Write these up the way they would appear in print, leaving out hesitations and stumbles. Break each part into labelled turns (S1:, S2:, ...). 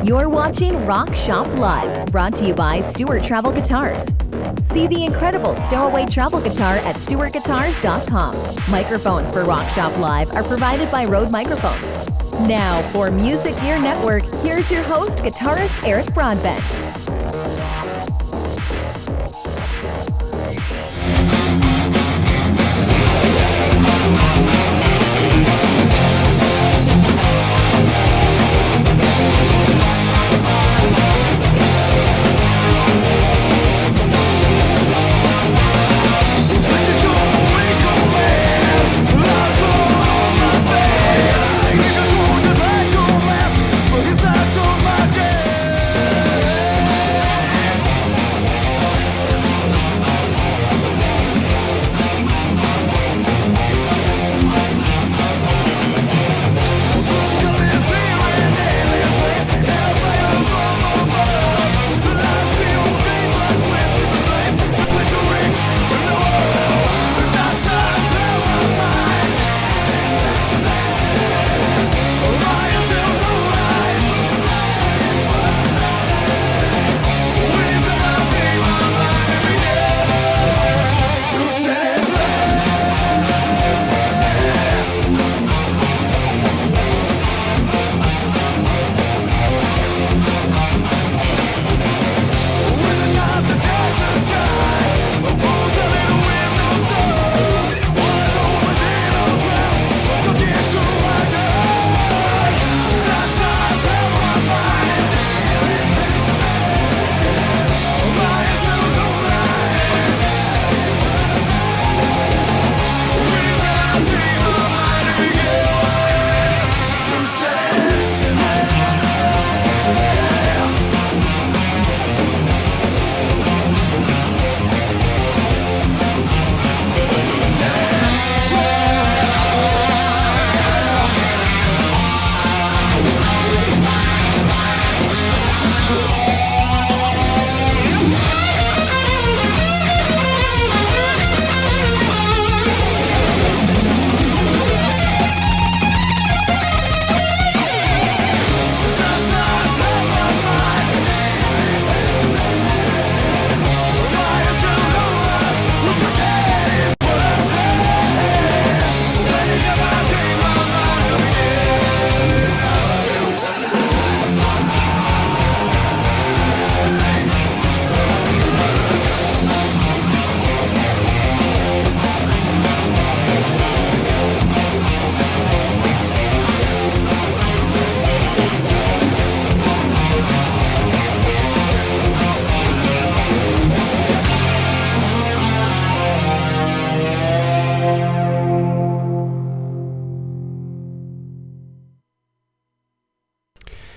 S1: You're watching Rock Shop Live, brought to you by Stewart Travel Guitars. See the incredible stowaway travel guitar at stewartguitars.com. Microphones for Rock Shop Live are provided by Rode Microphones. Now for Music Gear Network, here's your host, guitarist Eric Broadbent.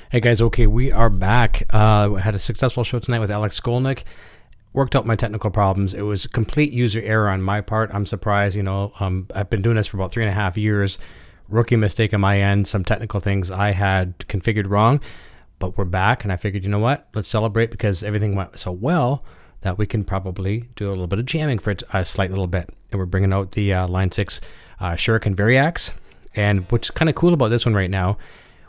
S2: Hey guys, okay, we are back. We had a successful show tonight with Alex Skolnick. Worked out my technical problems. It was complete user error on my part. I'm surprised, I've been doing this for about 3.5 years. Rookie mistake on my end, some technical things I had configured wrong, but we're back and I figured, you know what, let's celebrate because everything went so well that we can probably do a little bit of jamming for a slight little bit. And we're bringing out the Line 6 Shuriken Variax. And what's kind of cool about this one right now,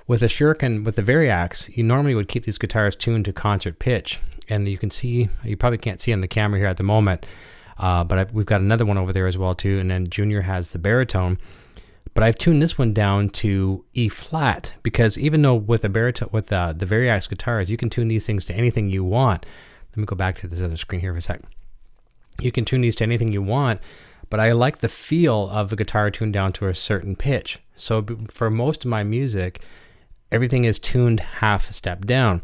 S2: with a Shuriken, with the Variax, you normally would keep these guitars tuned to concert pitch. And you can see, you probably can't see on the camera here at the moment, but we've got another one over there as well too. And then Junior has the baritone. But I've tuned this one down to E flat because even though with the baritone, with the Variax guitars, you can tune these things to anything you want. Let me go back to this other screen here for a sec. You can tune these to anything you want, but I like the feel of the guitar tuned down to a certain pitch. So for most of my music, everything is tuned half a step down.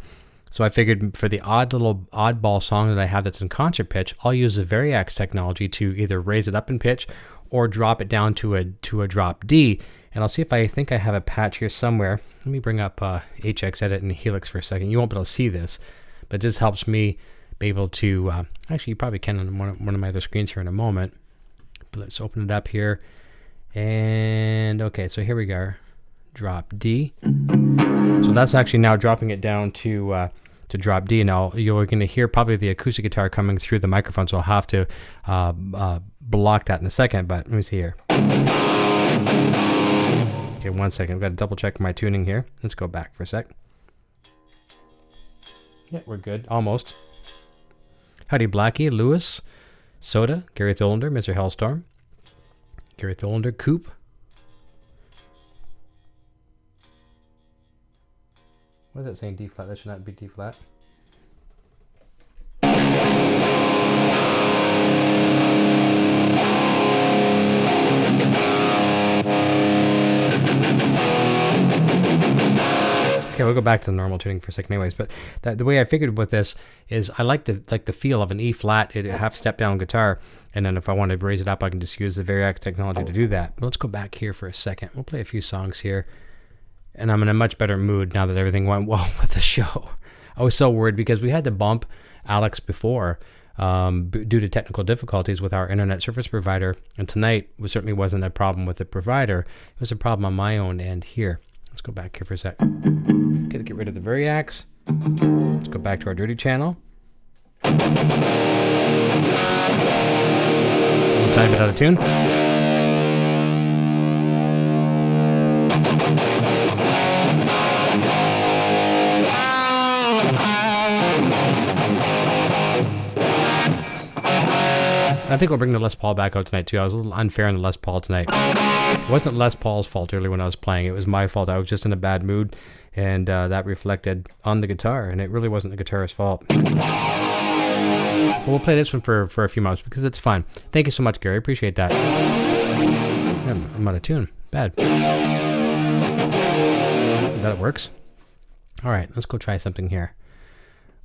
S2: So I figured for the oddball song that I have that's in concert pitch, I'll use the Variax technology to either raise it up in pitch or drop it down to a drop D. And I'll see if I think I have a patch here somewhere. Let me bring up HX Edit and Helix for a second. You won't be able to see this, but it just helps me be able to, actually you probably can on one of my other screens here in a moment. But let's open it up here. And okay, so here we go. Drop D. So that's actually now dropping it down to drop D. Now you're going to hear probably the acoustic guitar coming through the microphone, so I'll have to block that in a second, but let me see here. Okay, 1 second. I've got to double check my tuning here. Let's go back for a sec. Yeah, we're good. Almost. Howdy Blackie, Lewis, Soda, Gary Tholander, Mr. Hellstorm, Gary Tholander, Coop. What is that saying? D flat? That should not be D flat. Okay, we'll go back to the normal tuning for a second anyways, but the way I figured with this is I like the feel of an E flat, a half step down guitar, and then if I want to raise it up, I can just use the Variax technology to do that. But let's go back here for a second. We'll play a few songs here, and I'm in a much better mood now that everything went well with the show. I was so worried because we had to bump Alex before due to technical difficulties with our internet service provider, and tonight certainly wasn't a problem with the provider. It was a problem on my own end here. Let's go back here for a sec. Gotta get rid of the Variax. Let's go back to our dirty channel. A little tiny bit out of tune. I think we'll bring the Les Paul back out tonight too. I was a little unfair on the Les Paul tonight. It wasn't Les Paul's fault earlier when I was playing. It was my fault. I was just in a bad mood, and that reflected on the guitar, and it really wasn't the guitarist's fault. But we'll play this one for a few months because it's fun. Thank you so much, Gary. Appreciate that. I'm out of tune. Bad. That works. All right, let's go try something here.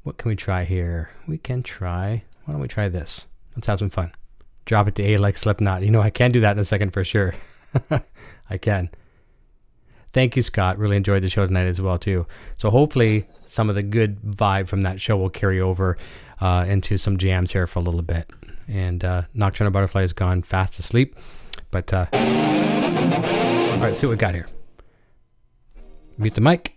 S2: What can we try here? We can try... Why don't we try this? Let's have some fun. Drop it to A like Slipknot. You know, I can do that in a second for sure. I can. Thank you, Scott. Really enjoyed the show tonight as well, too. So hopefully some of the good vibe from that show will carry over into some jams here for a little bit. And Nocturnal Butterfly has gone fast asleep. But, all right, let's see what we got here. Mute the mic.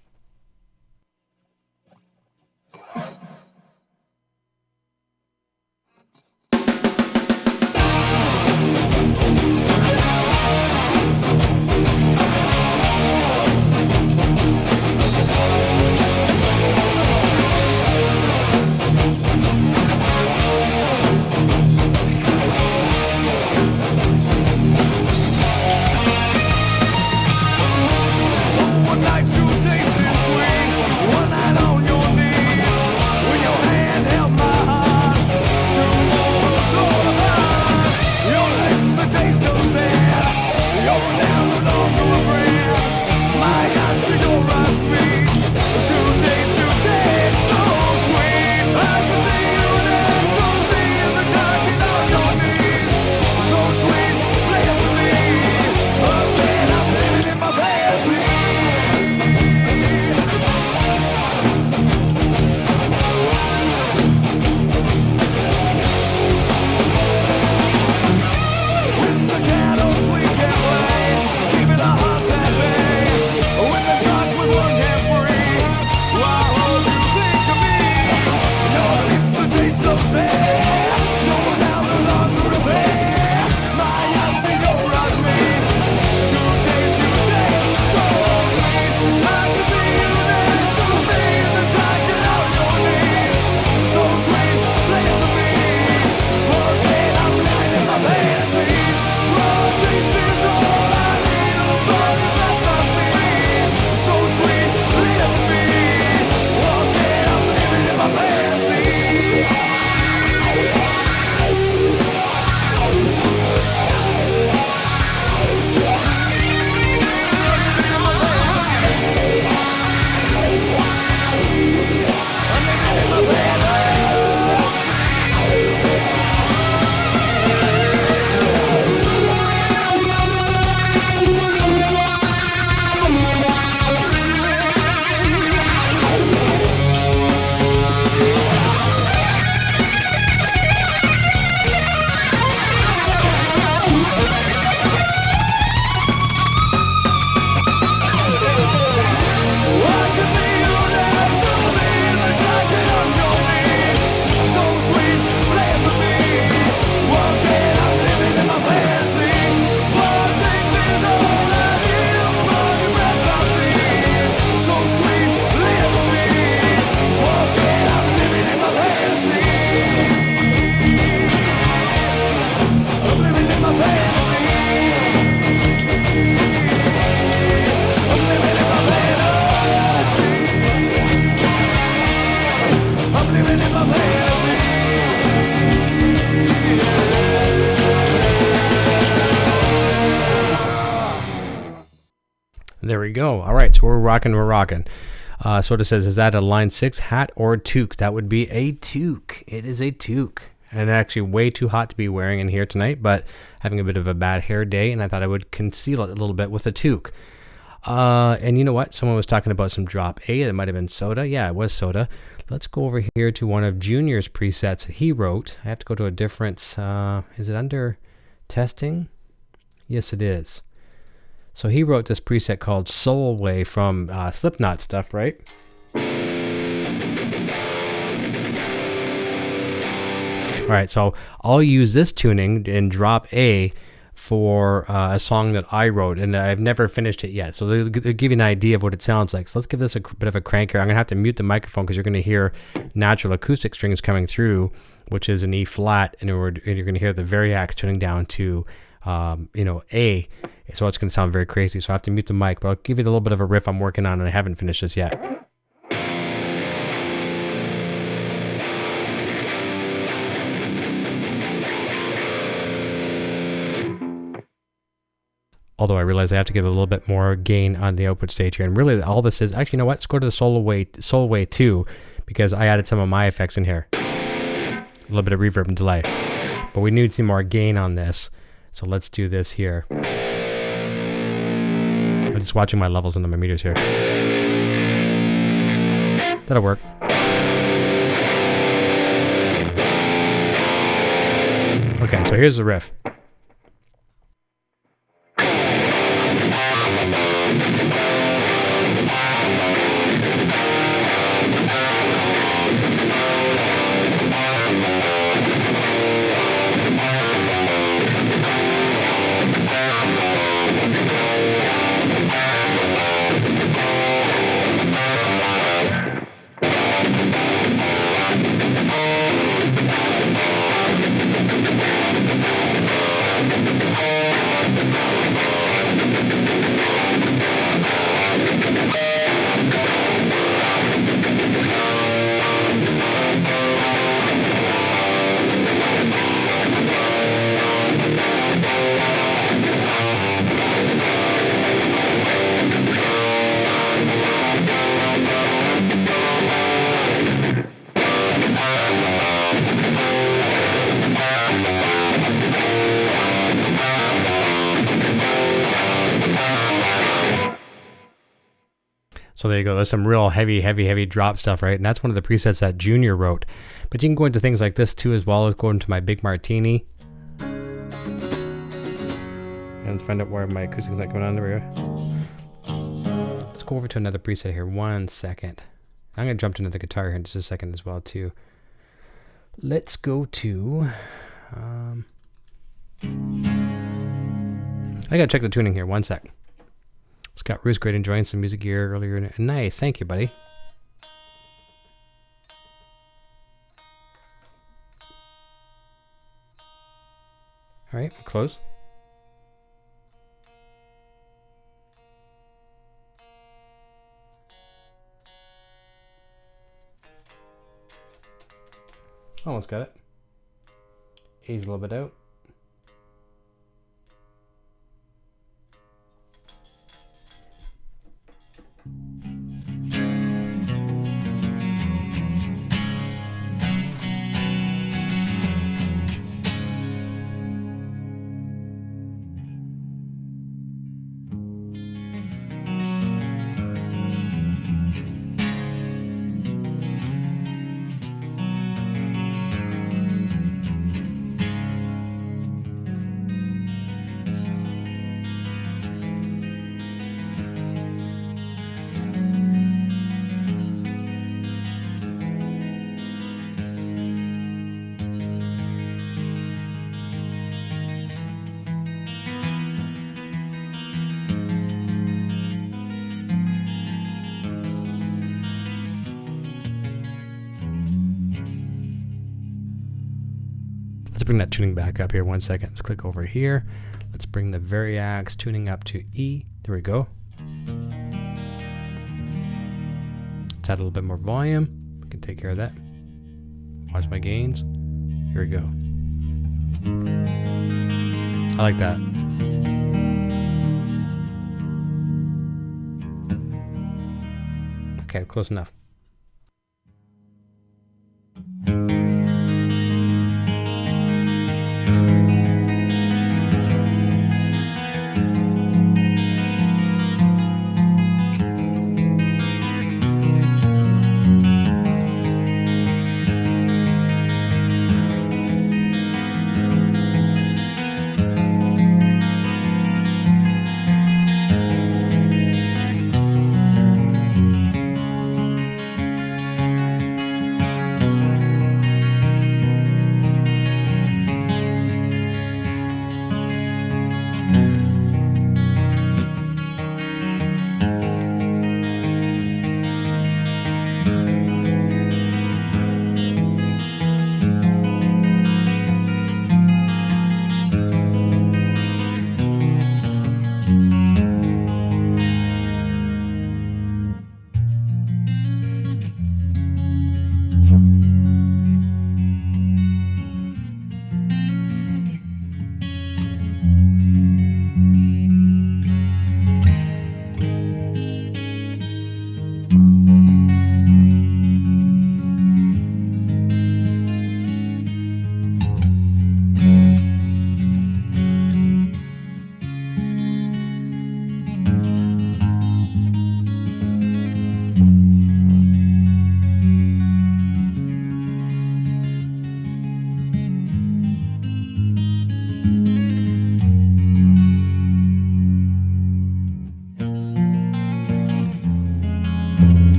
S2: There we go. All right, so we're rocking. So it says, is that a line 6 hat or toque? That would be a toque. It is a toque. And actually way too hot to be wearing in here tonight, but having a bit of a bad hair day, and I thought I would conceal it a little bit with a toque. And you know what? Someone was talking about some drop A. It might have been soda. Yeah, it was soda. Let's go over here to one of Junior's presets that he wrote. I have to go to a different, is it under testing? Yes, it is. So he wrote this preset called Soul Way from Slipknot stuff, right? All right, so I'll use this tuning in drop A for a song that I wrote, and I've never finished it yet. So they'll give you an idea of what it sounds like. So let's give this a bit of a crank here. I'm going to have to mute the microphone because you're going to hear natural acoustic strings coming through, which is an E flat, and you're going to hear the Variax tuning down to, A. So it's going to sound very crazy. So I have to mute the mic, but I'll give you a little bit of a riff I'm working on, and I haven't finished this yet. Although I realize I have to give a little bit more gain on the output stage here. And really all this is, actually, you know what? Let's go to the Soul Way 2, because I added some of my effects in here. A little bit of reverb and delay. But we need some more gain on this. So let's do this here. I'm just watching my levels into my meters here. That'll work. Okay, so here's the riff. So there you go. There's some real heavy drop stuff, right? And that's one of the presets that Junior wrote. But you can go into things like this too, as well as go into my Big Martini. And let's find out where my acoustic's not going on. There we go. Let's go over to another preset here. 1 second. I'm going to jump into the guitar here in just a second as well too. Let's go to... I got to check the tuning here. 1 sec. Scott Roos, great, enjoying some music gear earlier. Nice, thank you, buddy. All right, close. Almost got it. Ease a little bit out. Let's bring that tuning back up here. 1 second. Let's click over here. Let's bring the Variax tuning up to E. There we go. Let's add a little bit more volume. We can take care of that. Watch my gains. Here we go. I like that. close enough.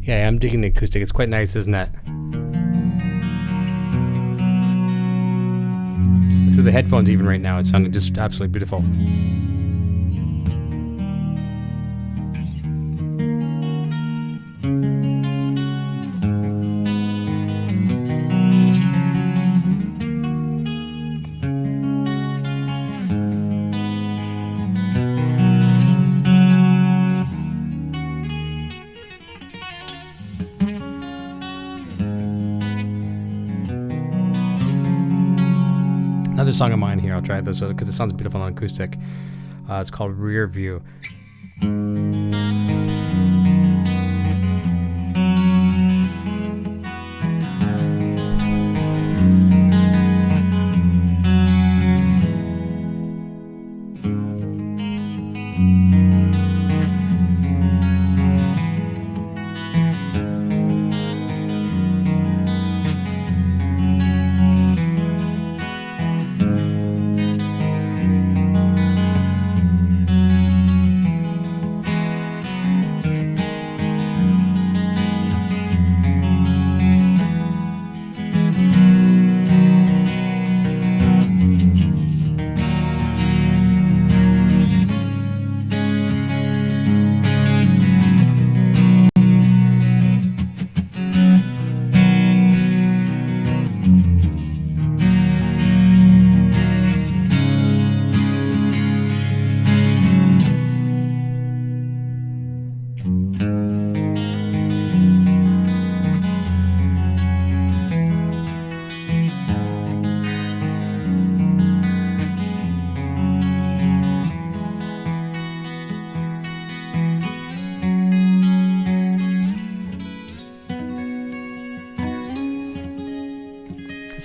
S2: Yeah, I'm digging the acoustic. It's quite nice, isn't it? Through the headphones even right now, it's sounding just absolutely beautiful. Another song of mine here. I'll try this because it sounds beautiful on acoustic. It's called Rear View.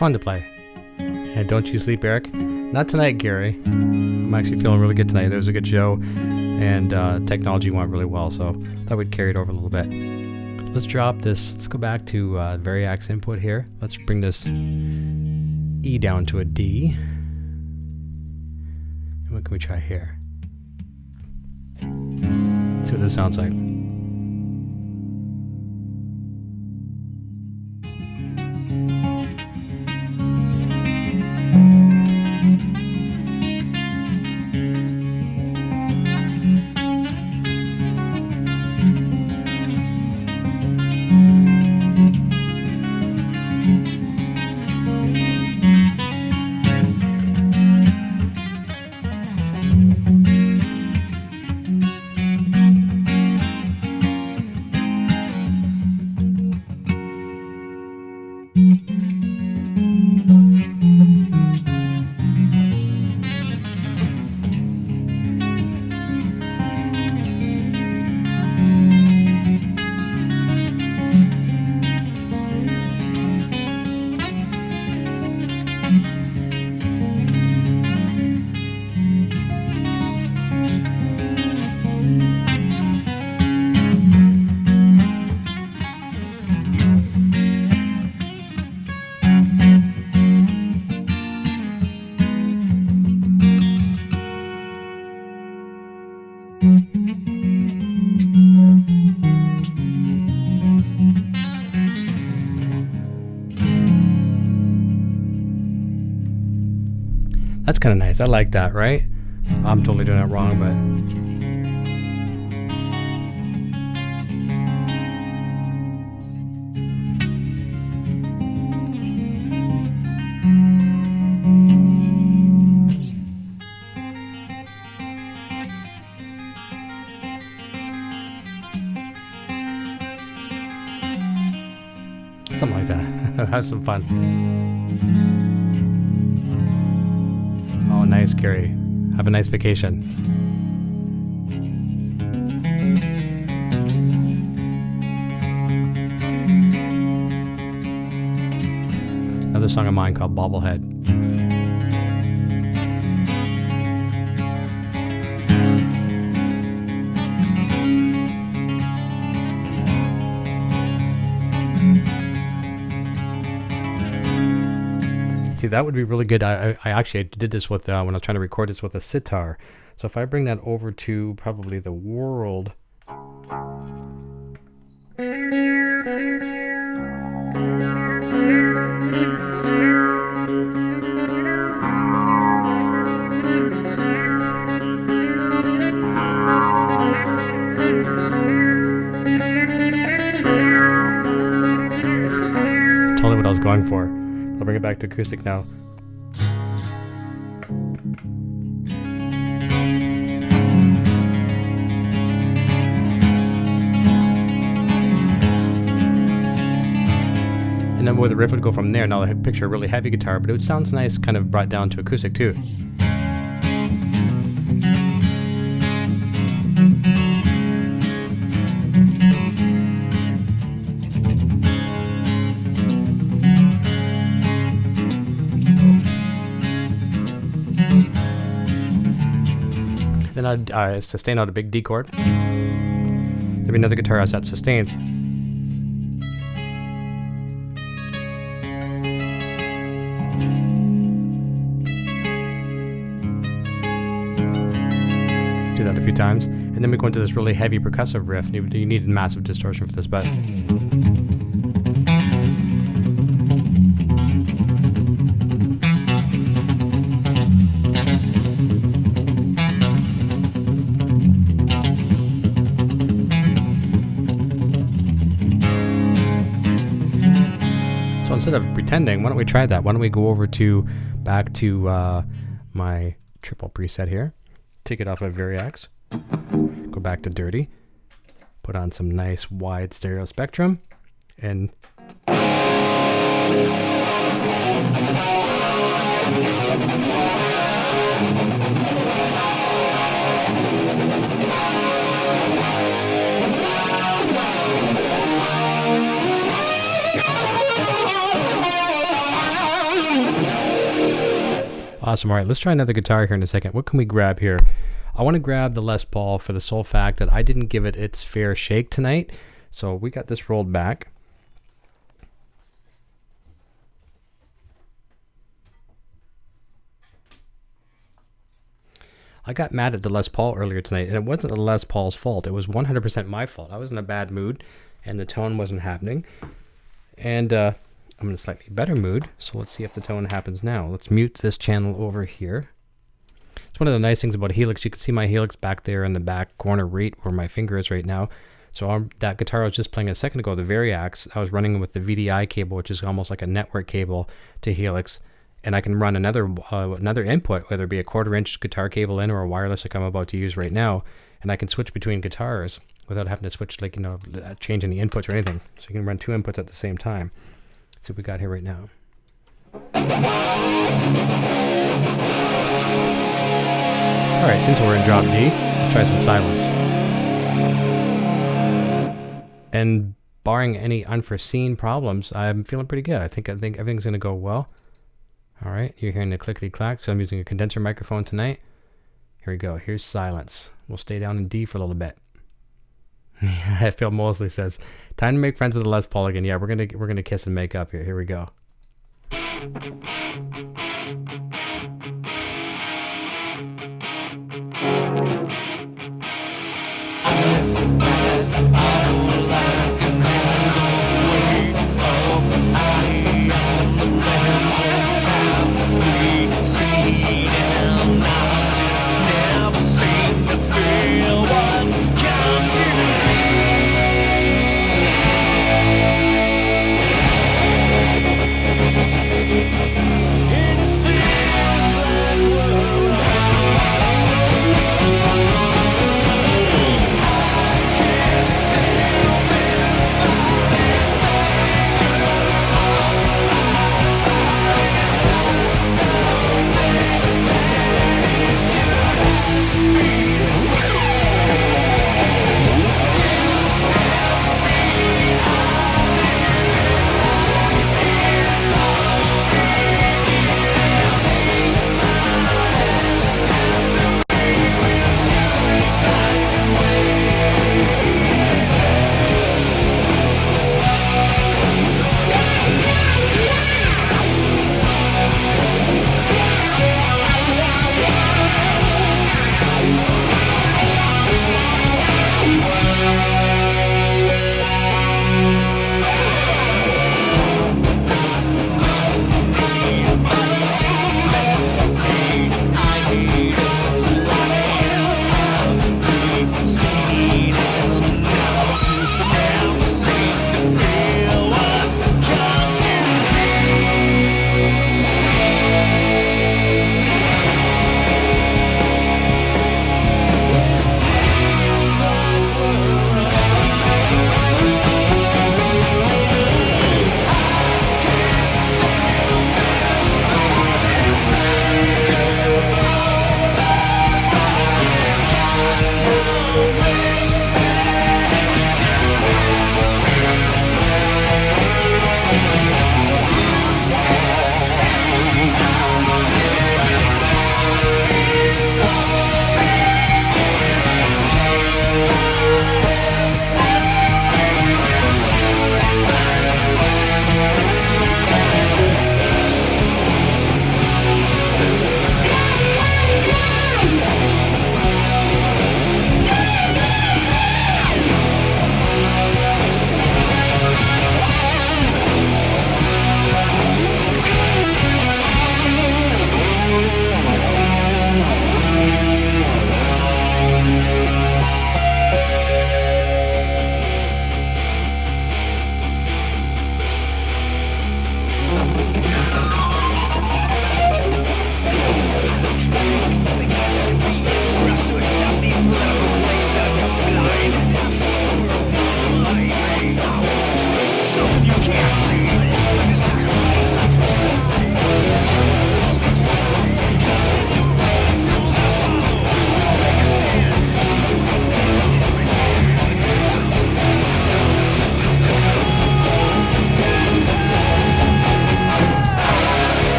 S2: Fun to play. And don't you sleep, Eric? Not tonight, Gary. I'm actually feeling really good tonight. It was a good show, and technology went really well, so I thought we'd carry it over a little bit. Let's drop this. Let's go back to Variax input here. Let's bring this E down to a D. And what can we try here? Let's see what this sounds like. That's kind of nice. I like that, right? I'm totally doing it wrong, but... Something like that. Have some fun. Oh, nice, Garry. Have a nice vacation. Another song of mine called Bobblehead. See, that would be really good. I actually did this with when I was trying to record this with a sitar. So if I bring that over to probably the world. It's totally what I was going for. I'll bring it back to acoustic now. And then where the riff would go from there, now I picture a really heavy guitar, but it sounds nice kind of brought down to acoustic too. Then I'd sustain out a big D chord. There'd be another guitar that sustains. Do that a few times. And then we go into this really heavy percussive riff. You need massive distortion for this, but... instead of pretending, why don't we try that? Why don't we go over to back to my triple preset here, take it off of Theriault, go back to dirty, put on some nice wide stereo spectrum, and awesome. All right, let's try another guitar here in a second. What can we grab here? I want to grab the Les Paul for the sole fact that I didn't give it its fair shake tonight. So we got this rolled back. I got mad at the Les Paul earlier tonight, and it wasn't the Les Paul's fault. It was 100% my fault. I was in a bad mood, and the tone wasn't happening. And I'm in a slightly better mood, so let's see if the tone happens now. Let's mute this channel over here. It's one of the nice things about a helix. You can see my helix back there in the back corner right where my finger is right now. So that guitar I was just playing a second ago, the Theriault, I was running with the VDI cable, which is almost like a network cable to helix. And I can run another input, whether it be a 1/4-inch guitar cable in or a wireless like I'm about to use right now. And I can switch between guitars without having to switch, like, changing the inputs or anything. So you can run two inputs at the same time. Let's see what we got here right now. All right, since we're in drop D, let's try some silence. And barring any unforeseen problems, I'm feeling pretty good. I think everything's gonna go well. All right, you're hearing the clickety clack, so I'm using a condenser microphone tonight. Here we go. Here's silence. We'll stay down in D for a little bit. I feel Mosley says, time to make friends with the Les Paul again. Yeah, we're gonna kiss and make up here. Here we go.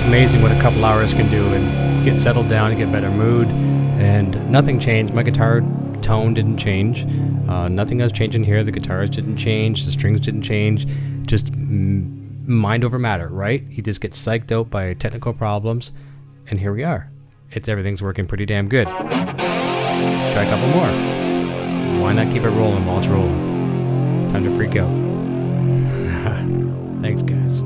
S2: Amazing what a couple hours can do, and you get settled down, you get better mood, and nothing changed. My guitar tone didn't change. Nothing else changed in here. The guitars didn't change. The strings didn't change. Just mind over matter, right? You just get psyched out by technical problems, and here we are. Everything's working pretty damn good. Let's try a couple more. Why not keep it rolling while it's rolling? Time to freak out. Thanks, guys.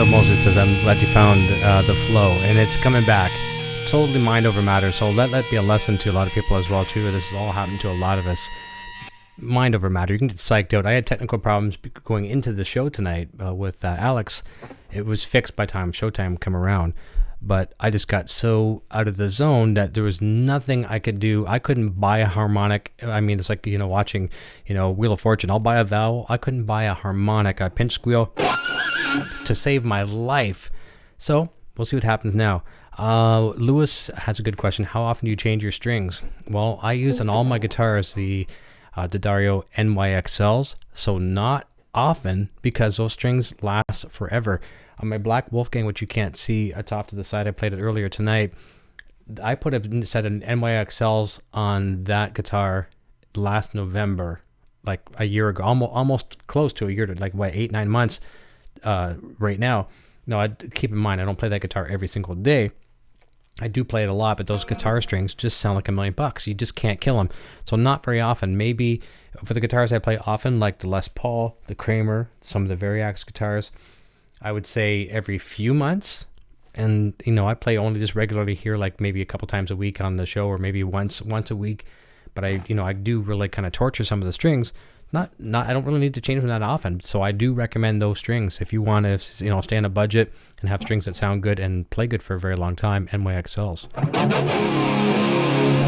S2: Mostly says, I'm glad you found the flow, and it's coming back. Totally mind over matter. So let that be a lesson to a lot of people as well too. This has all happened to a lot of us. Mind over matter. You can get psyched out. I had technical problems going into the show tonight with Alex. It was fixed by time showtime come around, but I just got so out of the zone that there was nothing I could do. I couldn't buy a harmonic. I mean, it's like, watching, Wheel of Fortune. I'll buy a vowel. I couldn't buy a harmonic, a pinch squeal to save my life. So we'll see what happens now. Lewis has a good question. How often do you change your strings? Well, I use on all my guitars the the Theriault NYXLs. So not often, because those strings last forever. On my Black Wolfgang, which you can't see, it's off to the side, I played it earlier tonight. I put a set of NYXLs on that guitar last November, like a year ago, almost close to a year, to like 8-9 months right now. No, keep in mind, I don't play that guitar every single day. I do play it a lot, but those guitar strings just sound like $1,000,000. You just can't kill them. So not very often. Maybe for the guitars I play often, like the Les Paul, the Kramer, some of the Variax guitars, I would say every few months. And, I play only just regularly here, like maybe a couple times a week on the show, or maybe once a week. But I do really kind of torture some of the strings. I don't really need to change them that often. So I do recommend those strings if you want to, stay on a budget and have strings that sound good and play good for a very long time. NYXLs.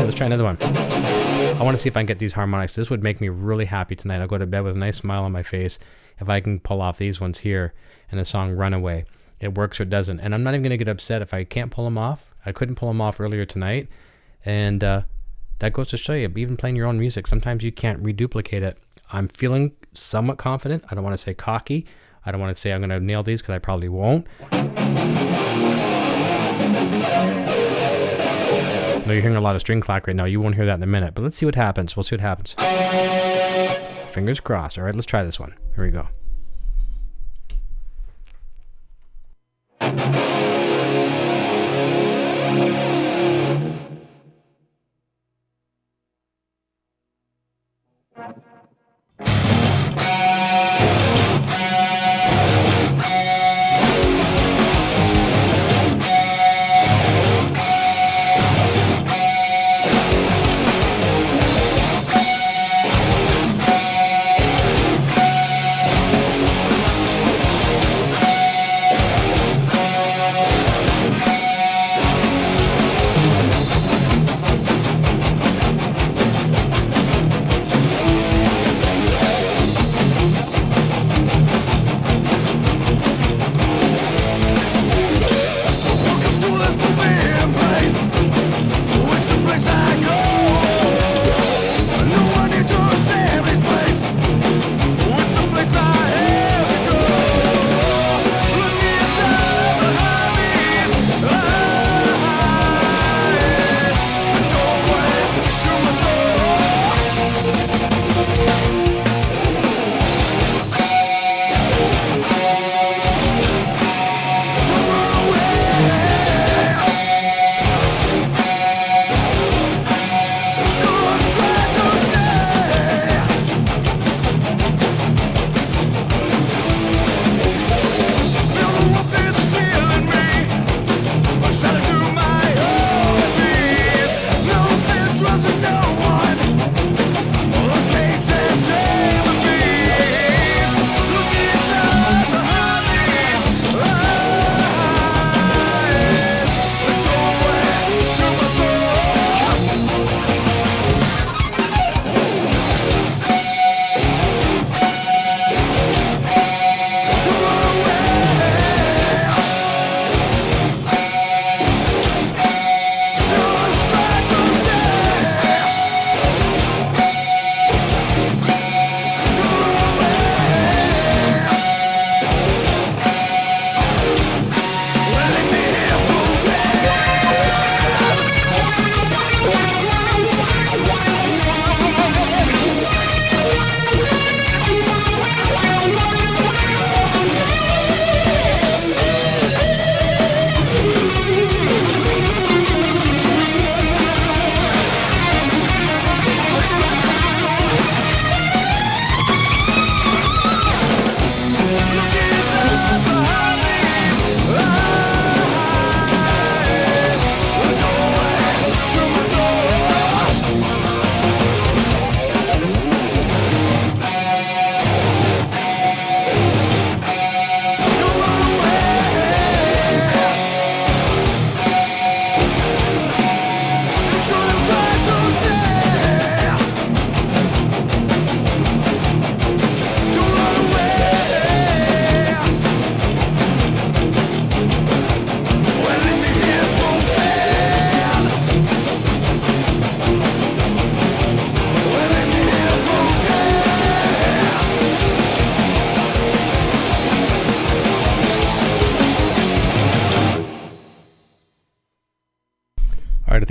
S2: Let's try another one. I want to see if I can get these harmonics. This would make me really happy tonight. I'll go to bed with a nice smile on my face if I can pull off these ones here in the song Runaway. It works or it doesn't. And I'm not even going to get upset if I can't pull them off. I couldn't pull them off earlier tonight. And that goes to show you, even playing your own music, sometimes you can't reduplicate it. I'm feeling somewhat confident. I don't want to say cocky. I don't want to say I'm going to nail these, because I probably won't. I know you're hearing a lot of string clack right now. You won't hear that in a minute, but let's see what happens. We'll see what happens. Fingers crossed. All right, let's try this one. Here we go.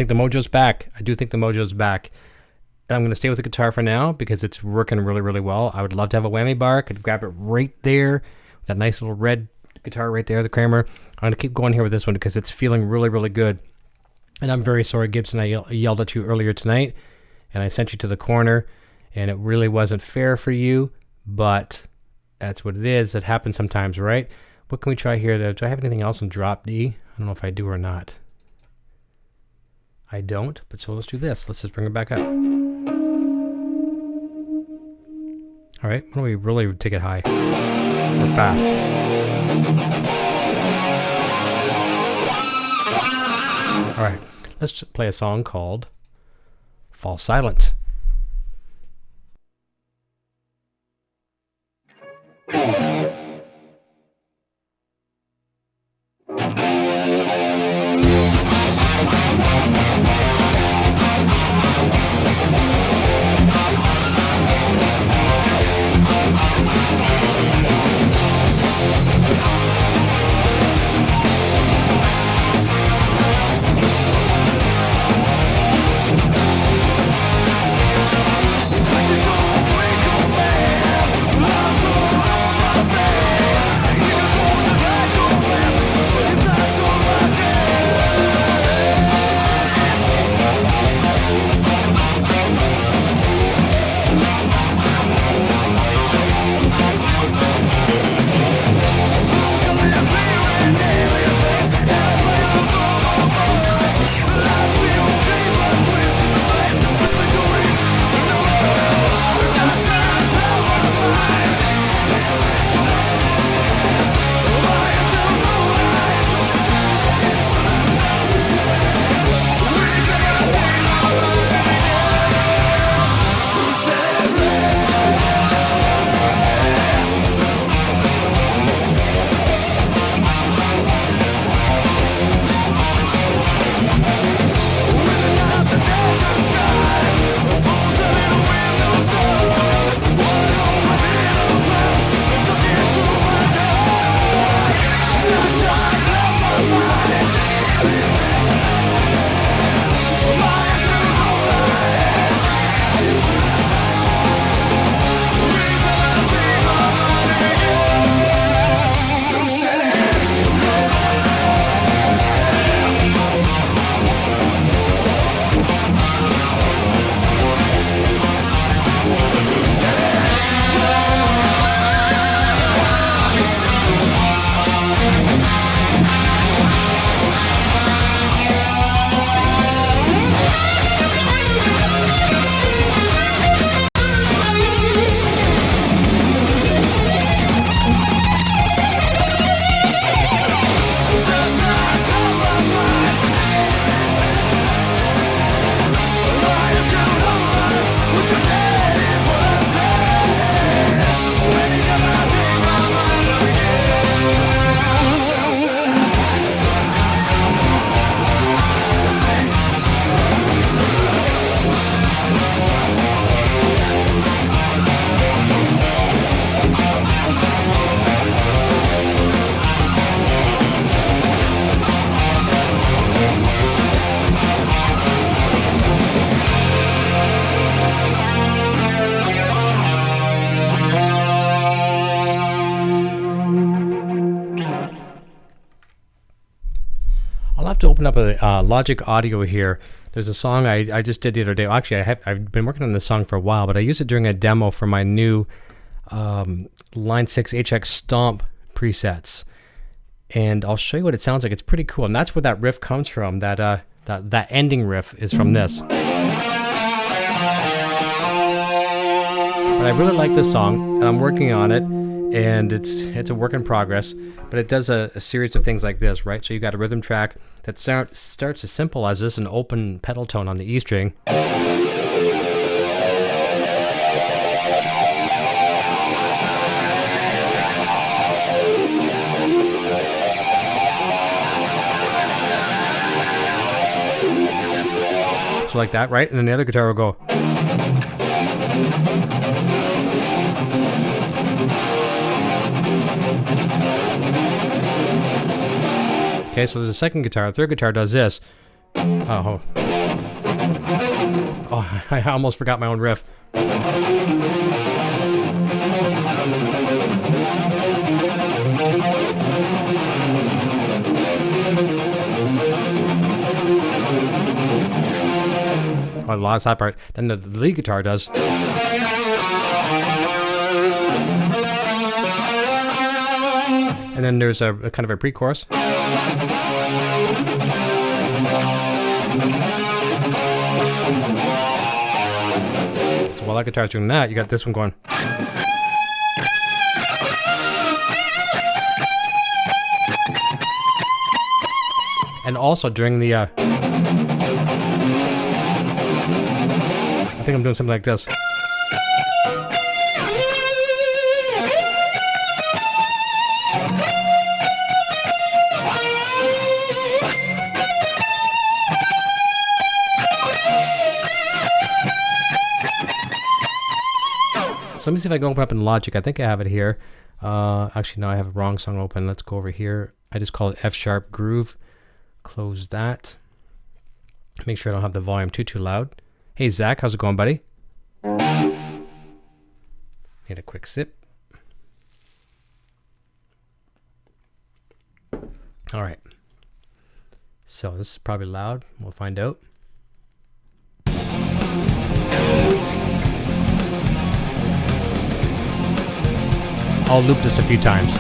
S2: think the mojo's back. I do think the mojo's back. And I'm going to stay with the guitar for now because it's working really, really well. I would love to have a whammy bar. I could grab it right there. That nice little red guitar right there, the Kramer. I'm going to keep going here with this one because it's feeling really, really good. And I'm very sorry, Gibson. I yelled at you earlier tonight, and I sent you to the corner, and it really wasn't fair for you, but that's what it is. It happens sometimes, right? What can we try here? Do I have anything else in drop D? I don't know if I do or not. I don't, but so let's do this. Let's just bring it back up. All right, why don't we really take it high or fast? All right, let's just play a song called Fall Silent. to open up a Logic Audio here. There's a song I just did the other day. Actually, I've been working on this song for a while, but I used it during a demo for my new Line 6 HX Stomp presets. And I'll show you what it sounds like. It's pretty cool. And that's where that riff comes from. That ending riff is from this. But I really like this song, and I'm working on it, and it's a work in progress. But it does a series of things like this, right? So you got a rhythm track that starts as simple as this, an open pedal tone on the E string. So like that, right? And then the other guitar will go. Okay, so there's a second guitar. The third guitar does this. Oh. Oh, I almost forgot my own riff. I lost that part. Then the lead guitar does. And then there's a kind of a pre-chorus. So while that guitar's doing that, you got this one going. And also during the I think I'm doing something like this. So let me see if I can open up in Logic. I think I have it here. Actually, no, I have a wrong song open. Let's go over here. I just call it F sharp groove. Close that. Make sure I don't have the volume too loud. Hey, Zach, how's it going, buddy? Need a quick sip. All right. So this is probably loud. We'll find out. I'll loop this a few times.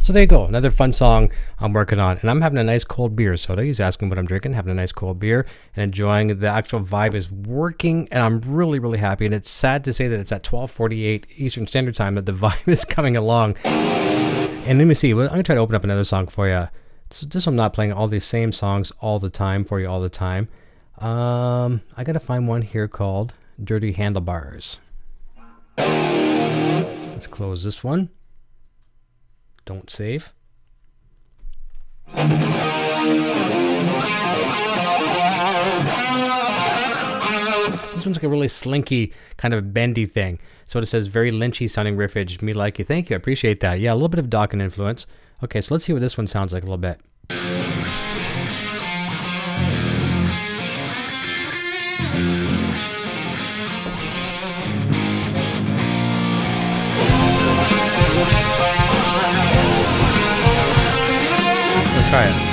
S2: So there you go, another fun song I'm working on. And I'm having a nice cold beer soda. He's asking what I'm drinking, having a nice cold beer and enjoying. The actual vibe is working, and I'm really, really happy. And it's sad to say that it's at 12:48 Eastern Standard Time that the vibe is coming along. And let me see, I'm going to try to open up another song for you. So just so I'm not playing all these same songs all the time for you all the time. I got to find one here called Dirty Handlebars. Let's close this one. Don't save. This this one's like a really slinky, kind of bendy thing. So it says very lynchy sounding riffage. Me like you. Thank you. I appreciate that. Yeah, a little bit of Dokken influence. Okay, so let's see what this one sounds like a little bit. Let's try it.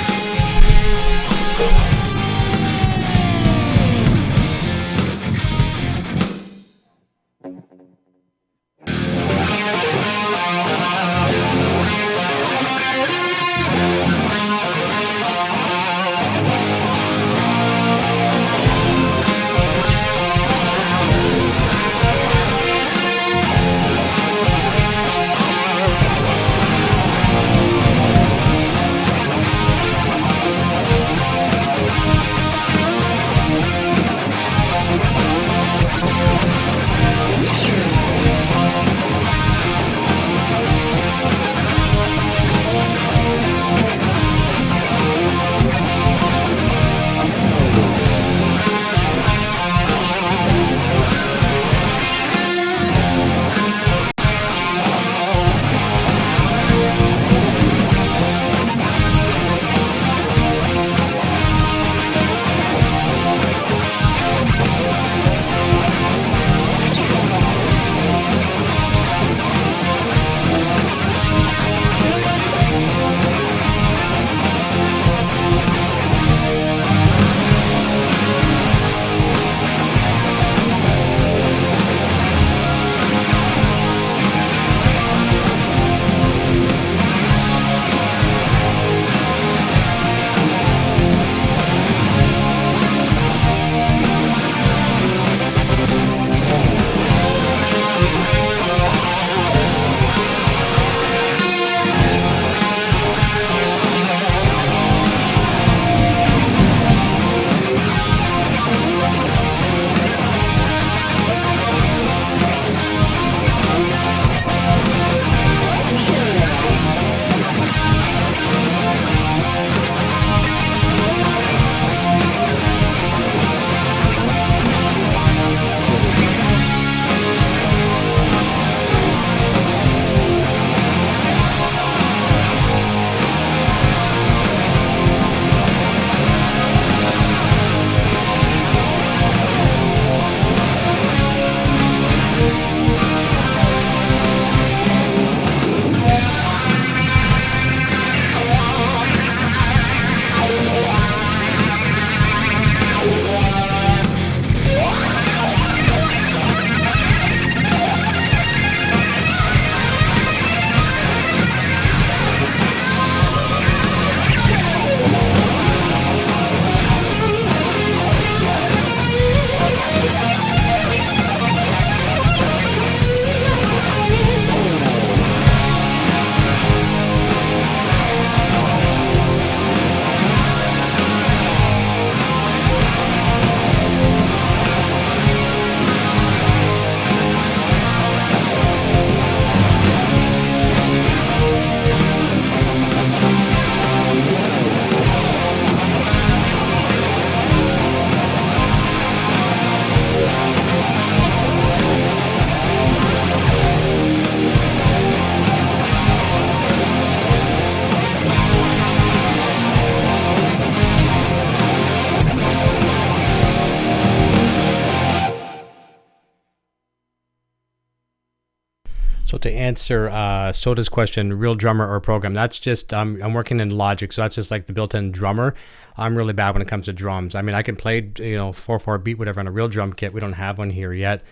S2: So to answer Soda's question, real drummer or program, that's just, I'm working in Logic, so that's just like the built-in drummer. I'm really bad when it comes to drums. I mean, I can play, 4/4 beat, whatever, on a real drum kit. We don't have one here yet.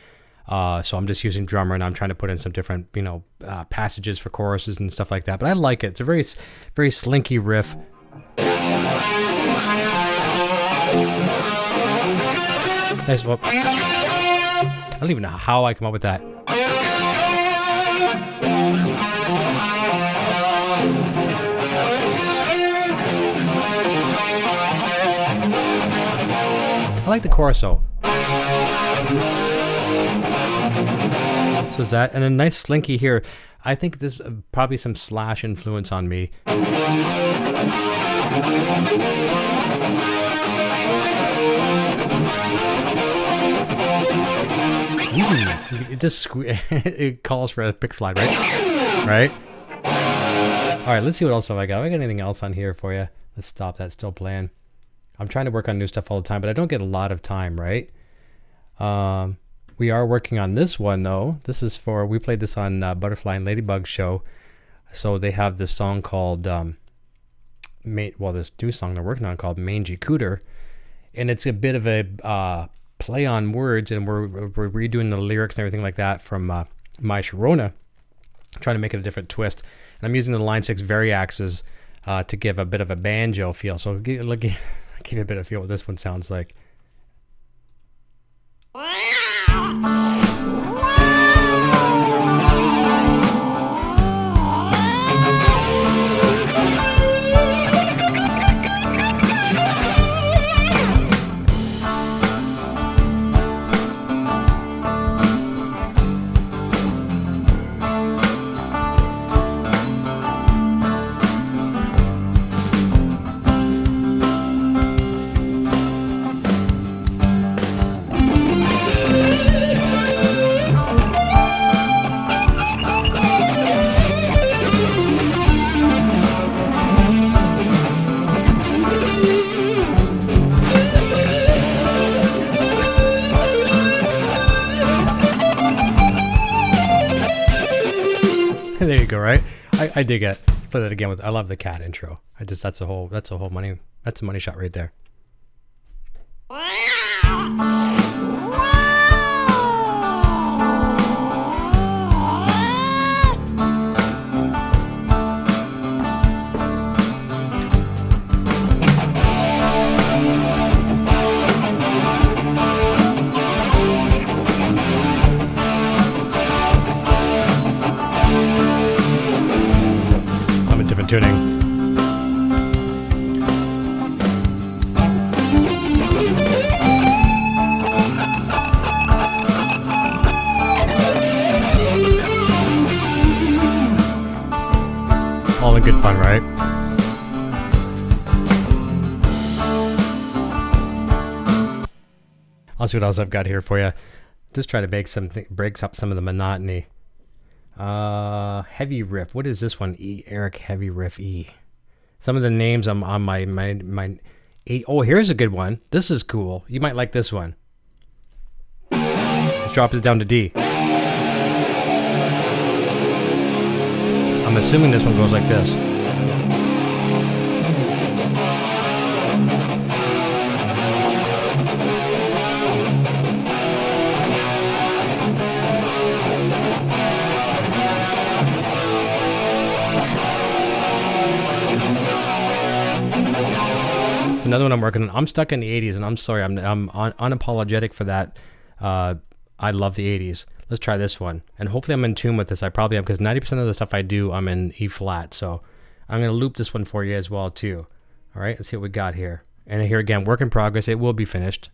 S2: So I'm just using drummer, and I'm trying to put in some different, passages for choruses and stuff like that. But I like it. It's a very, very slinky riff. Nice. Well, I don't even know how I come up with that. I like the chorus though. So is that, and a nice slinky here. I think there's probably some Slash influence on me. It just it calls for a pick slide, right? Right? All right, let's see what else have I got. Have I got anything else on here for you? Let's stop that. Still playing. I'm trying to work on new stuff all the time, but I don't get a lot of time, right? We are working on this one, though. This is for, we played this on Butterfly and Ladybug show. So they have this song called, this new song they're working on called Mangy Cooter. And it's a bit of a play on words, and we're redoing the lyrics and everything like that from My Sharona, trying to make it a different twist. And I'm using the Line 6 Variaxes to give a bit of a banjo feel. So I'll give you a bit of feel what this one sounds like. There you go, right? I dig it. Let's play that again with. I love the cat intro. That's a money shot right there. Different tuning. All in good fun, right? I'll see what else I've got here for you. Just try to breaks up some of the monotony. Heavy riff. What is this one? Eric Heavy Riff E. Some of the names on my eight. Oh, here's a good one. This is cool. You might like this one. Let's drop this down to D. I'm assuming this one goes like this. It's another one I'm working on. I'm stuck in the 80s, and I'm sorry, I'm unapologetic for that. I love the 80s. Let's try this one. And hopefully I'm in tune with this. I probably am, because 90% of the stuff I do, I'm in E flat. So I'm going to loop this one for you as well, too. All right, let's see what we got here. And here again, work in progress. It will be finished.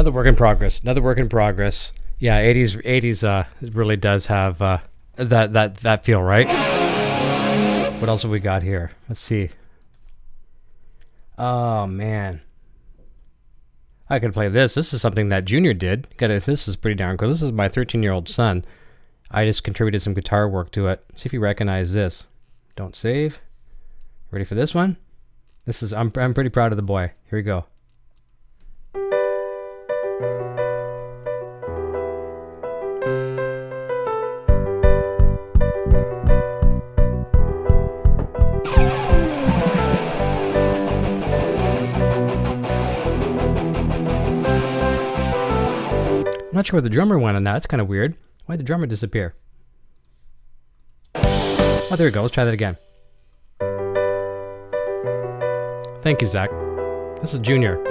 S2: Another work in progress. Another work in progress. Yeah, 80s really does have that feel, right? What else have we got here? Let's see. Oh man, I could play this. This is something that Junior did. This is pretty darn cool. This is my 13-year-old son. I just contributed some guitar work to it. See if you recognize this. Don't save. Ready for this one? I'm pretty proud of the boy. Here we go. I'm not sure where the drummer went on that. It's kind of weird. Why'd the drummer disappear? Oh, there we go. Let's try that again. Thank you, Zach. This is Junior.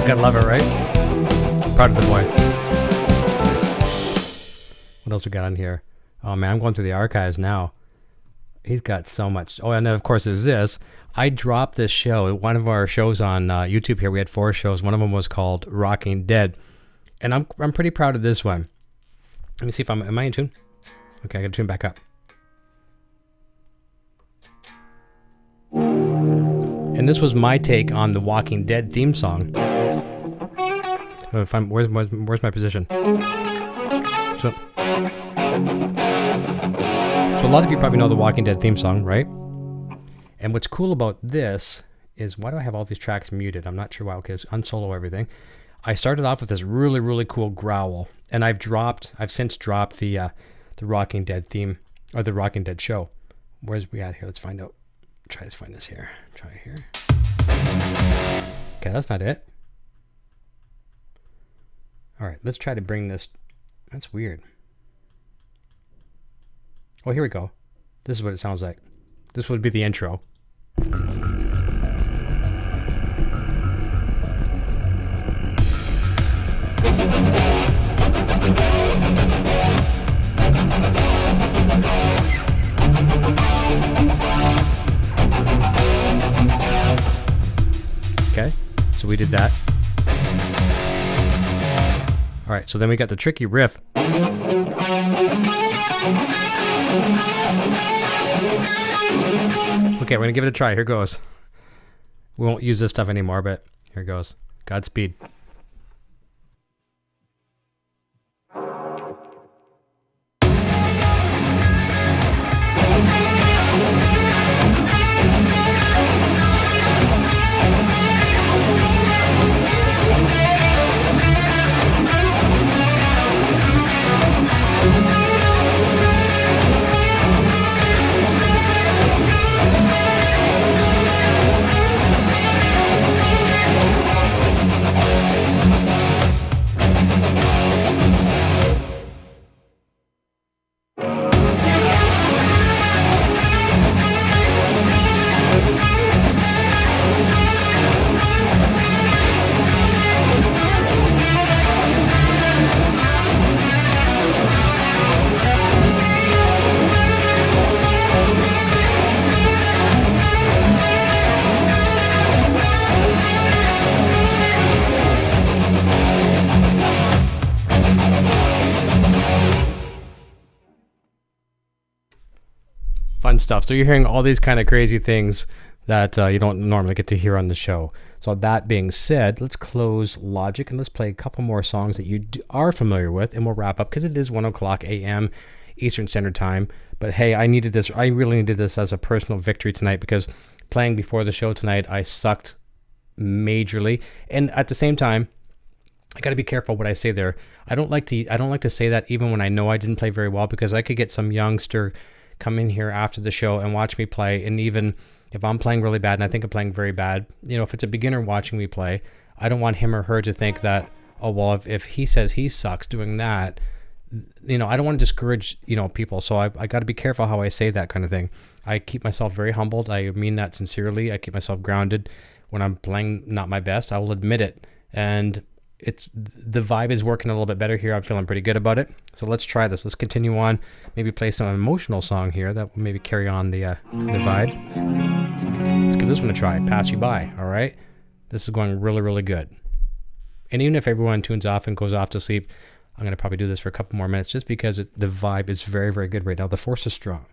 S2: Gotta love it, right? Proud of the boy. What else we got on here? Oh man, I'm going through the archives now. He's got so much. Oh, and then of course there's this. I dropped this show. One of our shows on YouTube here, we had 4 shows. One of them was called Rocking Dead. And I'm pretty proud of this one. Let me see if am I in tune? Okay, I gotta tune back up. And this was my take on the Walking Dead theme song. Where's my position? So a lot of you probably know the Walking Dead theme song, right? And what's cool about this is, why do I have all these tracks muted? I'm not sure why. Okay, let's unsolo everything. I started off with this really, really cool growl, and I've since dropped the Walking Dead theme, or the Walking Dead show. Where's we at here? Let's find out. Try to find this here. Try it here. Okay, that's not it. All right, let's try to bring this. That's weird. Oh, here we go. This is what it sounds like. This would be the intro. Okay, so we did that. All right, so then we got the tricky riff. Okay, we're gonna give it a try. Here goes. We won't use this stuff anymore, but here goes. Godspeed. Fun stuff. So you're hearing all these kind of crazy things that you don't normally get to hear on the show. So that being said, let's close Logic and let's play a couple more songs that you are familiar with, and we'll wrap up because it is 1 o'clock a.m. Eastern Standard Time. But hey, I needed this. I really needed this as a personal victory tonight, because playing before the show tonight, I sucked majorly. And at the same time, I got to be careful what I say there. I don't like to say that even when I know I didn't play very well, because I could get some youngster come in here after the show and watch me play, and even if I'm playing really bad and I think I'm playing very bad, if it's a beginner watching me play, I don't want him or her to think that, oh well, if he says he sucks doing that, I don't want to discourage people. So I got to be careful how I say that kind of thing. I keep myself very humbled. I mean that sincerely. I keep myself grounded. When I'm playing not my best, I will admit it. And it's the vibe is working a little bit better here. I'm feeling pretty good about it. So let's try this. Let's continue on. Maybe play some emotional song here that will maybe carry on the vibe. Let's give this one a try. Pass You By. All right. This is going really, really good. And even if everyone tunes off and goes off to sleep, I'm going to probably do this for a couple more minutes just because the vibe is very, very good right now. The force is strong.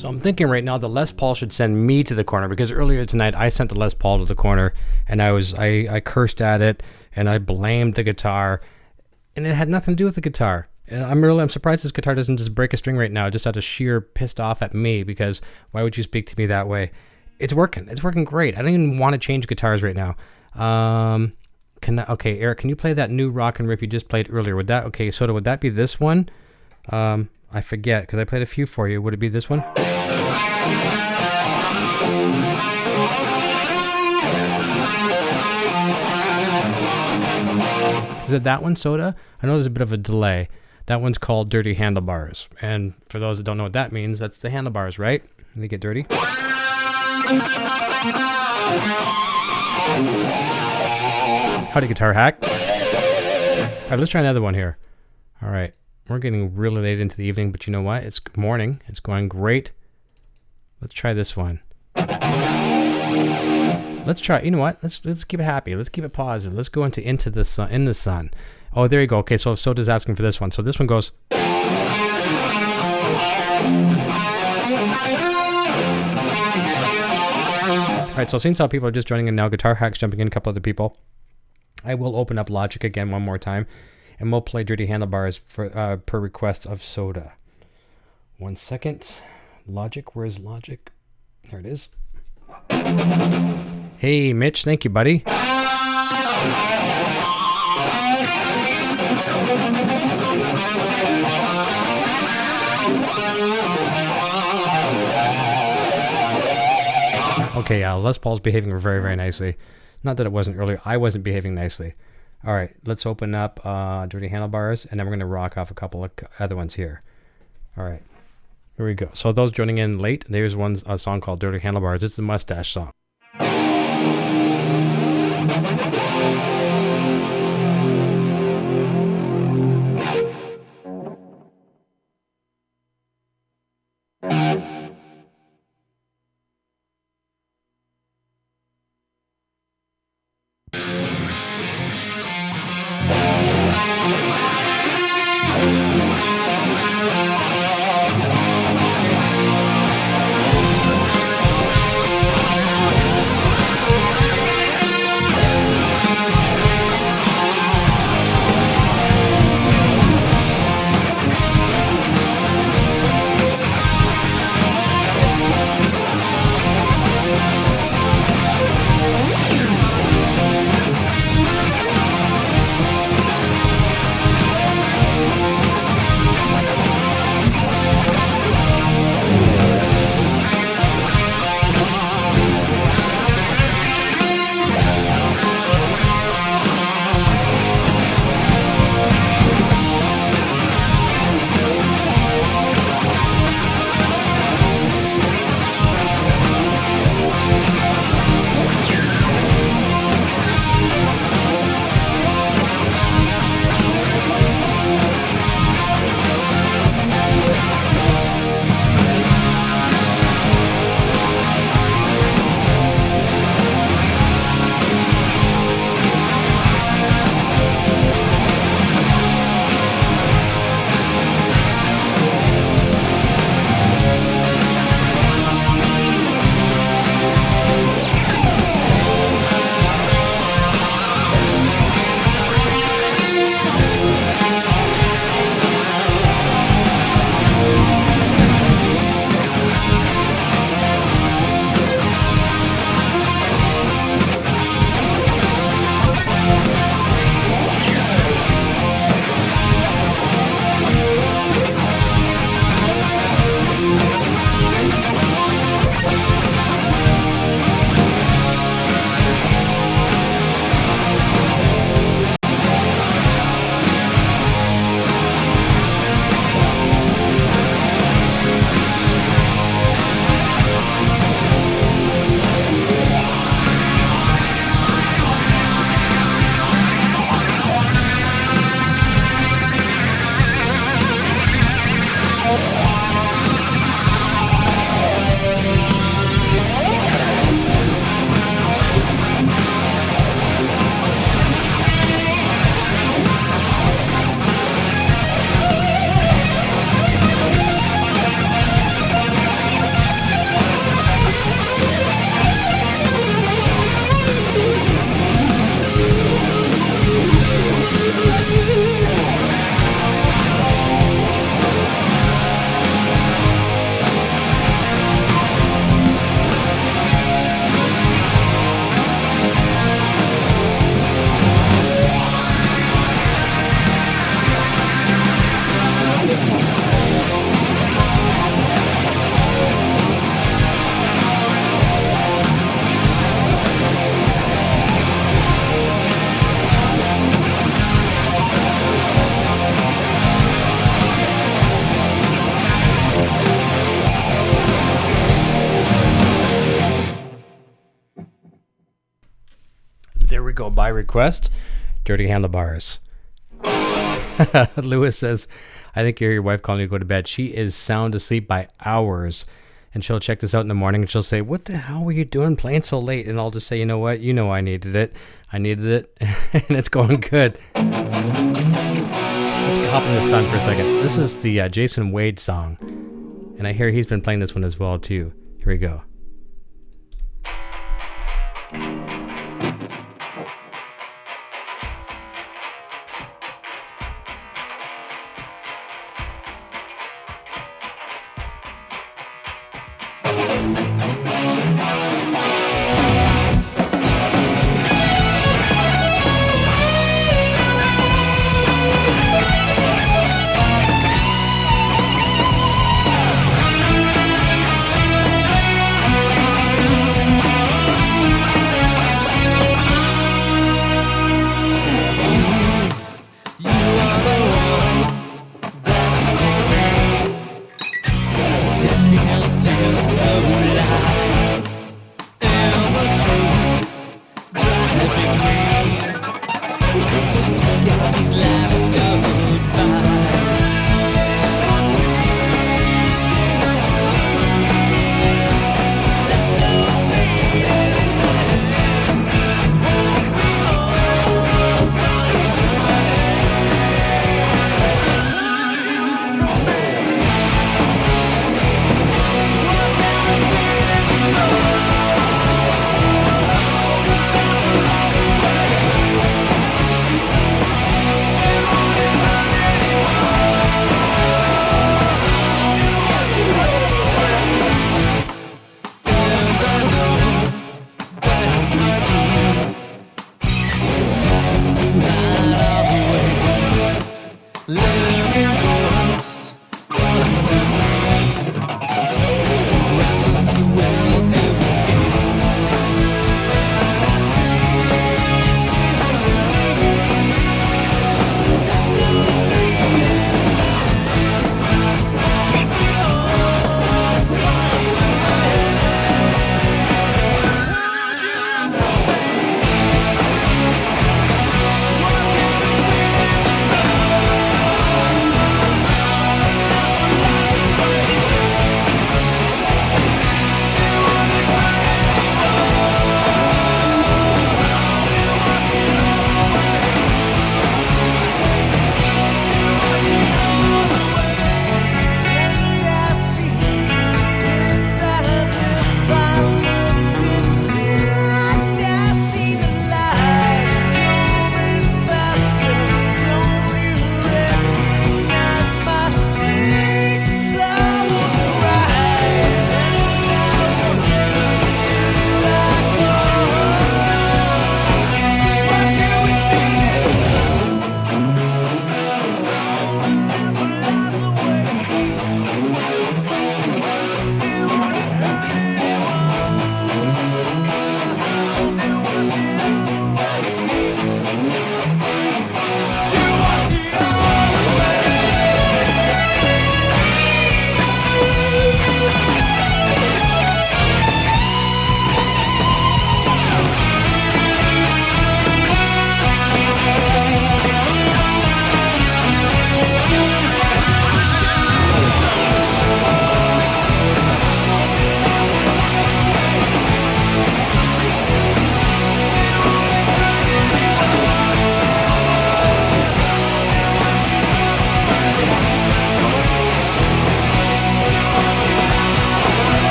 S2: So I'm thinking right now the Les Paul should send me to the corner, because earlier tonight I sent the Les Paul to the corner and I cursed at it and I blamed the guitar. and it had nothing to do with the guitar. And I'm surprised this guitar doesn't just break a string right now, just out of sheer pissed off at me, because why would you speak to me that way? It's working. It's working great. I don't even want to change guitars right now. Okay, Eric, can you play that new rock and riff you just played earlier? Would that be this one? I forget, because I played a few for you. Would it be this one? Is it that one, Soda? I know there's a bit of a delay. That one's called Dirty Handlebars. And for those that don't know what that means, that's the handlebars, right? They get dirty. Howdy, Guitar Hack. All right, let's try another one here. All right, we're getting really late into the evening, but you know what? It's morning. It's going great. Let's try this one. Let's try. You know what? Let's keep it happy. Let's keep it positive. Let's go into the sun. In the sun. Oh, there you go. Okay, so Soda's asking for this one. So this one goes. All right. So seeing how people are just joining in now, Guitar Hack's jumping in, a couple other people. I will open up Logic again one more time, and we'll play Dirty Handlebars for per request of Soda. 1 second. Logic. Where's Logic? There it is. Hey, Mitch. Thank you, buddy. Okay, Les Paul's behaving very, very nicely. Not that it wasn't earlier. I wasn't behaving nicely. All right, let's open up Dirty Handlebars, and then we're going to rock off a couple of other ones here. All right, here we go. So those joining in late, there's a song called Dirty Handlebars. It's the Mustache song. we go. By request, Dirty Handlebars. Lewis says, I think you're your wife calling you to go to bed. She is sound asleep by hours. And she'll check this out in the morning and she'll say, what the hell were you doing playing so late? And I'll just say, you know what? You know I needed it. And it's going good. Let's hop in the sun for a second. This is the Jason Wade song. And I hear he's been playing this one as well, too. Here we go.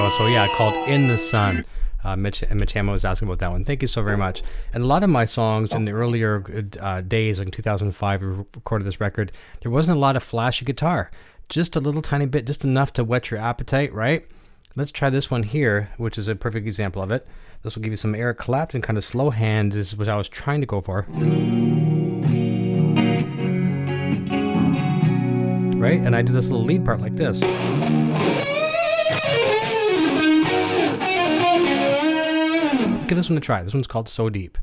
S2: So yeah, called In the Sun. Mitch Hamill was asking about that one. Thank you so very much. And a lot of my songs in the earlier days, like 2005, we recorded this record, there wasn't a lot of flashy guitar. Just a little tiny bit, just enough to whet your appetite, right? Let's try this one here, which is a perfect example of it. This will give you some Eric Clapton kind of slow hand. This is what I was trying to go for. right? And I do this little lead part like this. Let's give this one a try. This one's called So Deep.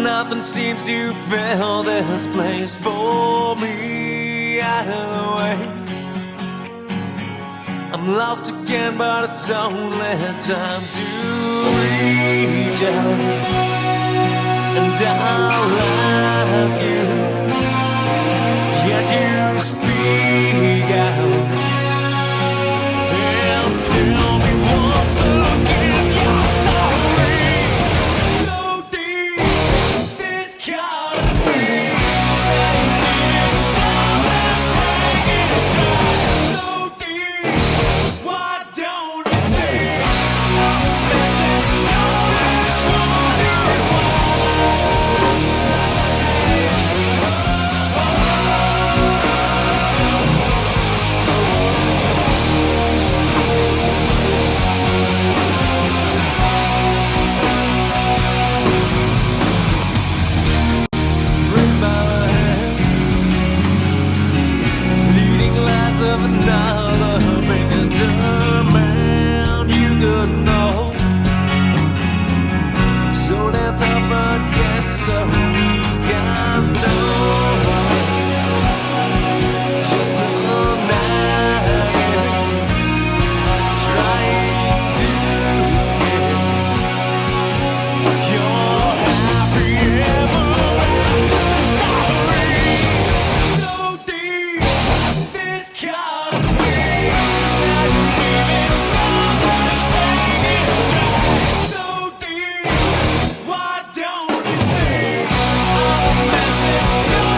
S3: Nothing seems to fill this place for me either way. I'm lost again, but it's only time to reach out, and I'll ask you, can you speak out and tell me once again you're sorry? So deep, this can't be. So deep, why don't you see I'm missing your brings my hands, leading lies of another better man. You could know, so damn tough but yet so weak. I know just a night trying to get your happy ever after. So deep, this can't be. Now you're leaving, take it down. So deep, why don't you see I'm missing your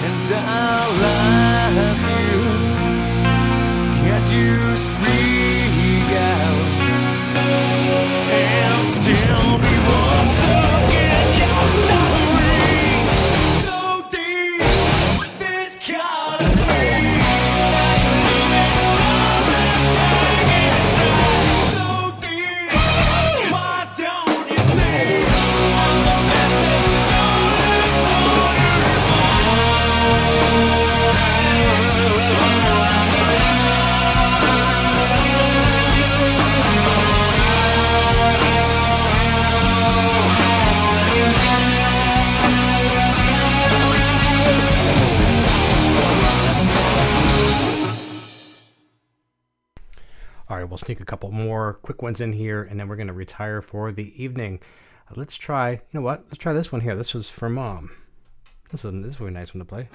S3: and I'll ask you, can you speak out and tell me once again you're sorry? So deep, this can't be. So deep, why don't you see I'm missing
S2: All right, we'll sneak a couple more quick ones in here, and then we're going to retire for the evening. Let's try, you know what? Let's try this one here. This was for Mom. This is a really nice one to play.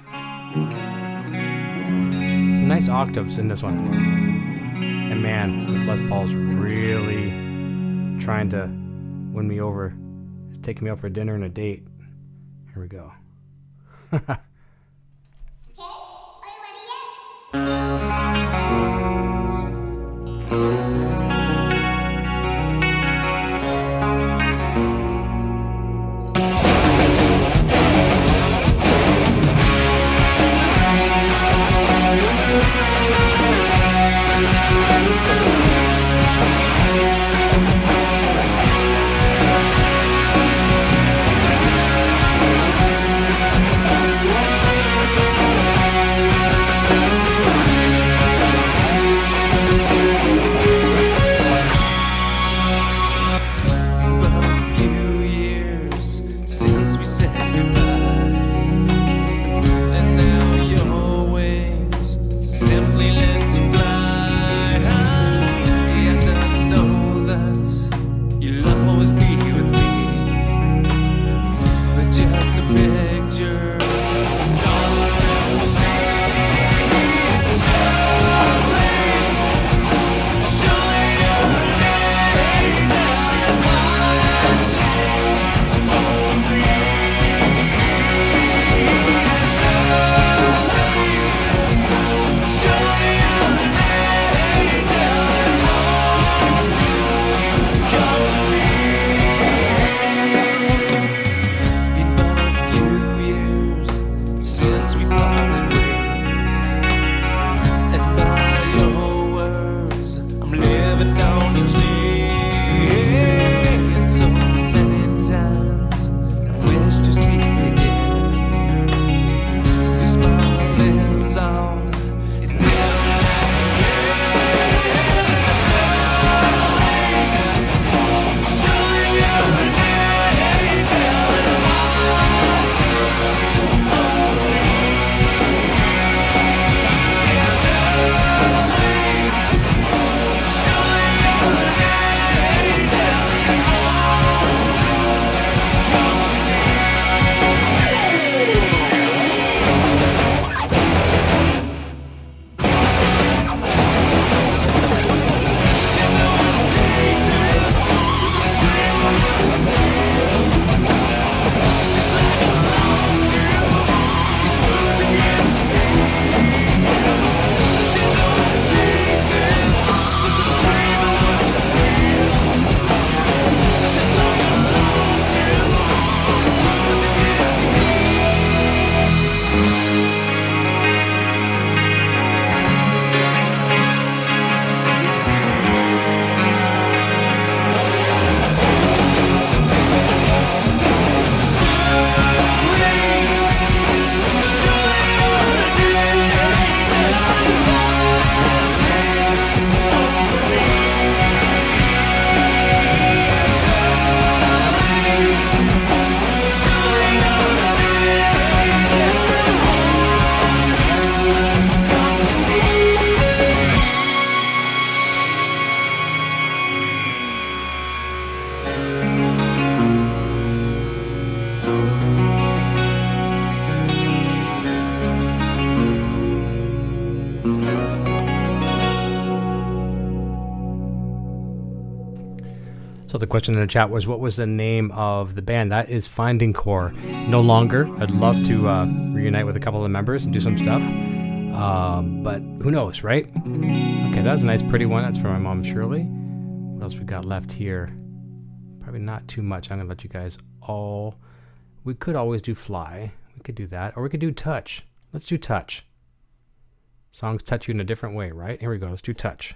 S2: Some nice octaves in this one. And man, this Les Paul's really trying to win me over. He's taking me out for dinner and a date. Here we go. So the question in the chat was, what was the name of the band? That is Finding Core. No longer. I'd love to reunite with a couple of the members and do some stuff. But who knows, right? Okay, that was a nice pretty one. That's from my mom, Shirley. What else we got left here? Probably not too much. I'm going to let you guys all... We could always do Fly. We could do that. Or we could do Touch. Let's do Touch. Songs touch you in a different way, right? Here we go. Let's do Touch.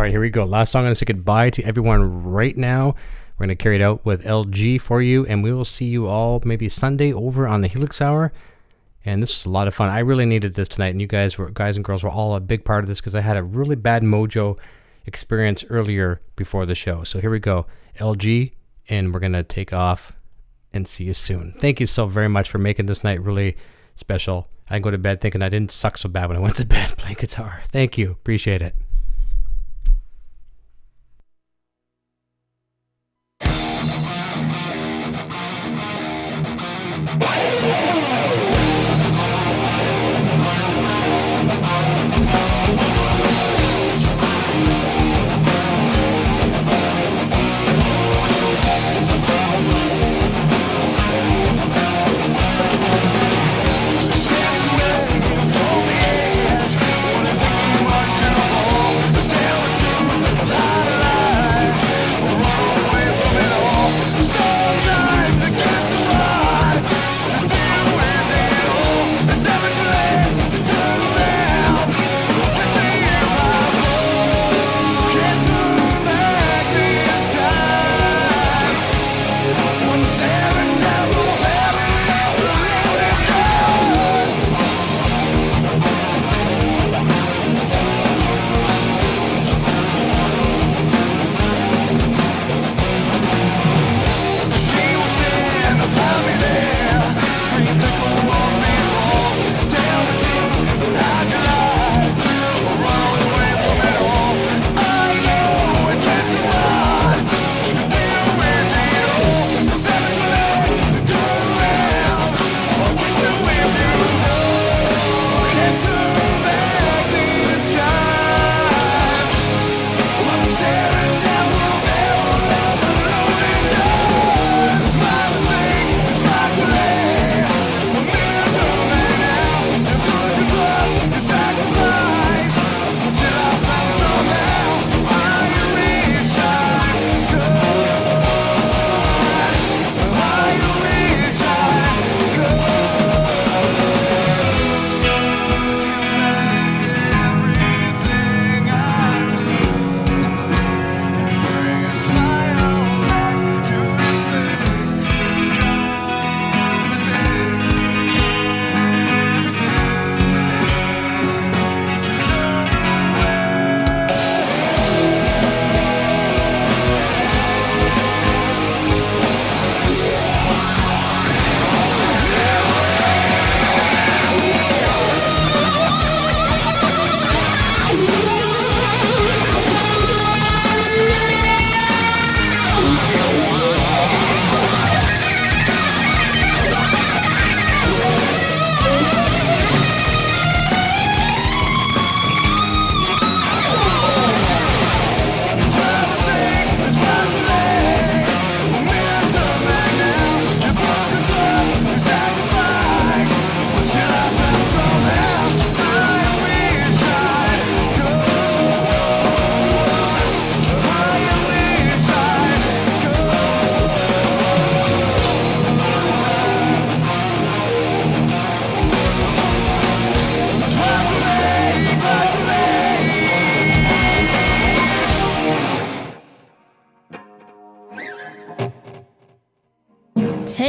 S2: right, here we go. Last song, I'm going to say goodbye to everyone right now. We're going to carry it out with LG for you, and we will see you all maybe Sunday over on the Helix Hour. And this was a lot of fun. I really needed this tonight, and you guys and girls were all a big part of this because I had a really bad mojo experience earlier before the show. So here we go, LG, and we're going to take off and see you soon. Thank you so very much for making this night really special. I can go to bed thinking I didn't suck so bad when I went to bed playing guitar. Thank you. Appreciate it.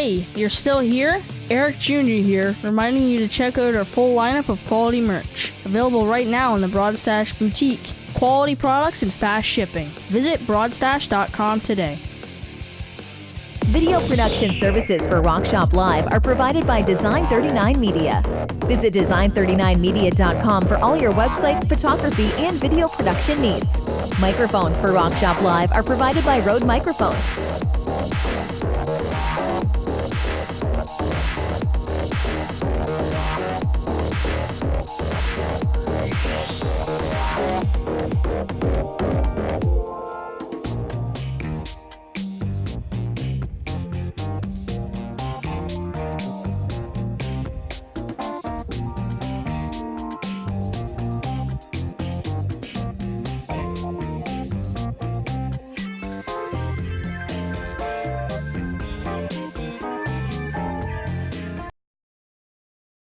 S4: Hey, you're still here? Eric Jr. here, reminding you to check out our full lineup of quality merch. Available right now in the Broadstash Boutique. Quality products and fast shipping. Visit broadstash.com today.
S1: Video production services for Rock Shop Live are provided by Design 39 Media. Visit design39media.com for all your website, photography, and video production needs. Microphones for Rock Shop Live are provided by Rode Microphones.